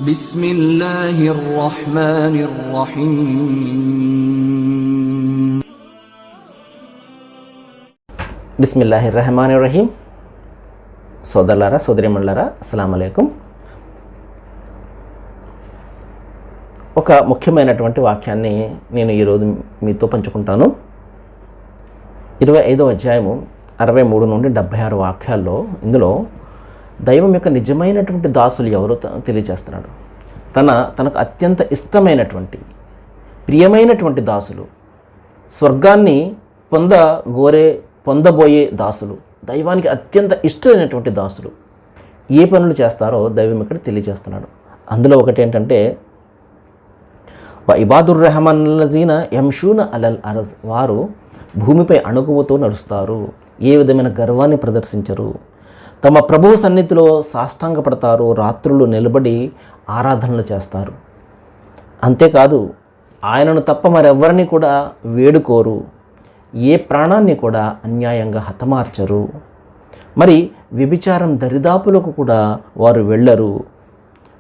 బిస్మిల్లాహిర్ రహ్మానిర్ రహీం. బిస్మిల్లాహిర్ రహ్మానిర్ రహీం. సోదరులారా, సోదరీమణులారా, అస్సలాము అలైకుం. ఒక ముఖ్యమైనటువంటి వాక్యాన్ని నేను ఈరోజు మీతో పంచుకుంటాను. 25వ అధ్యాయము 63 నుండి 76 వాక్యాల్లో ఇందులో దైవం యొక్క నిజమైనటువంటి దాసులు ఎవరో తెలియజేస్తున్నాడు. తనకు అత్యంత ఇష్టమైనటువంటి ప్రియమైనటువంటి దాసులు, స్వర్గాన్ని పొందబోయే దాసులు, దైవానికి అత్యంత ఇష్టమైనటువంటి దాసులు ఏ పనులు చేస్తారో దైవం ఇక్కడ తెలియజేస్తున్నాడు. అందులో ఒకటి ఏంటంటే, ఇబాదుర్ రెహమాన్ లజీన యమ్షూన అలల్ అరజ్, వారు భూమిపై అణుకువతో నడుస్తారు, ఏ విధమైన గర్వాన్ని ప్రదర్శించరు, తమ ప్రభువు సన్నిధిలో సాష్టాంగపడతారు, రాత్రులు నిలబడి ఆరాధనలు చేస్తారు. అంతేకాదు ఆయనను తప్ప మరెవ్వరిని కూడా వేడుకోరు, ఏ ప్రాణాన్ని కూడా అన్యాయంగా హతమార్చరు, మరి వ్యభిచారం దరిదాపులకు కూడా వారు వెళ్ళరు.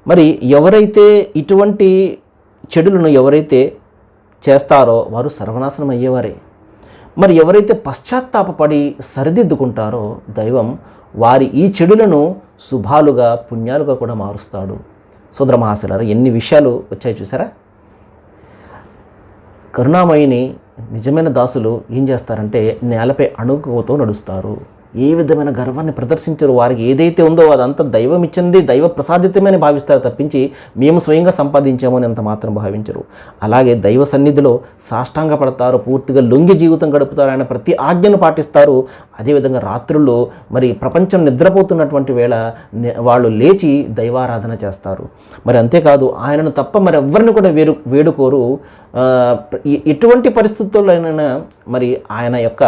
మరి ఎవరైతే ఇటువంటి చెడులను ఎవరైతే చేస్తారో వారు సర్వనాశనం అయ్యేవారే. మరి ఎవరైతే పశ్చాత్తాపపడి సరిదిద్దుకుంటారో దైవం వారి ఈ చెడులను శుభాలుగా, పుణ్యాలుగా కూడా మారుస్తాడు. సోదర మహాశయులారా, ఎన్ని విషయాలు వచ్చాయి చూసారా. కరుణామయిని నిజమైన దాసులు ఏం చేస్తారంటే నేలపై అణుకువతో నడుస్తారు, ఏ విధమైన గర్వాన్ని ప్రదర్శించరు. వారికి ఏదైతే ఉందో అదంతా దైవం ఇచ్చింది, దైవ ప్రసాదితమని భావిస్తారు తప్పించి మేము స్వయంగా సంపాదించామని అంత మాత్రం భావించరు. అలాగే దైవ సన్నిధిలో సాష్టాంగపడతారు, పూర్తిగా లొంగి జీవితం గడుపుతారు, ఆయన ప్రతి ఆజ్ఞను పాటిస్తారు. అదేవిధంగా రాత్రుల్లో మరి ప్రపంచం నిద్రపోతున్నటువంటి వేళ వాళ్ళు లేచి దైవారాధన చేస్తారు. మరి అంతేకాదు ఆయనను తప్ప మరి ఎవరిని కూడా వేడుకోరు. ఎటువంటి పరిస్థితుల్లోనైనా మరి ఆయన యొక్క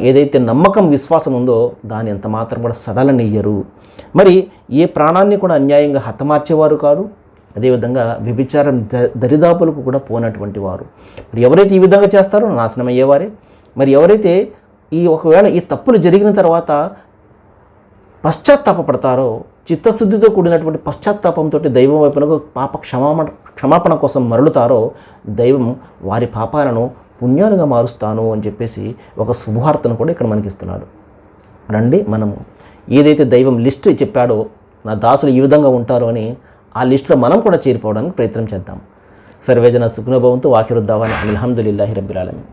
ఏదైతే నమ్మకం, విశ్వాసం ఉందో దాని ఎంత మాత్రం కూడా సడలనియ్యరు. మరి ఏ ప్రాణాన్ని కూడా అన్యాయంగా హతమార్చేవారు కాదు. అదేవిధంగా వ్యభిచారం దరిదాపులకు కూడా వారు. మరి ఎవరైతే ఈ విధంగా చేస్తారో నాశనం అయ్యేవారే. మరి ఎవరైతే ఒకవేళ ఈ తప్పులు జరిగిన తర్వాత పశ్చాత్తాపడతారో, చిత్తశుద్ధితో కూడినటువంటి పశ్చాత్తాపంతో దైవం వైపునకు క్షమాపణ కోసం మరలుతారో దైవం వారి పాపాలను పుణ్యాలుగా మారుస్తాను అని చెప్పేసి ఒక శుభవార్తను కూడా ఇక్కడ మనకి ఇస్తున్నాడు. రండి, మనము ఏదైతే దైవం లిస్ట్ చెప్పాడో నా దాసులు ఈ విధంగా ఉంటారు అని ఆ లిస్టులో మనం కూడా చేరిపోవడానికి ప్రయత్నం చేద్దాం. సర్వేజన సుఖనోభవంతు. వాఖిరుద్దావాని అల్హమ్దులిల్లాహి రబ్బిల్ ఆలమీన్.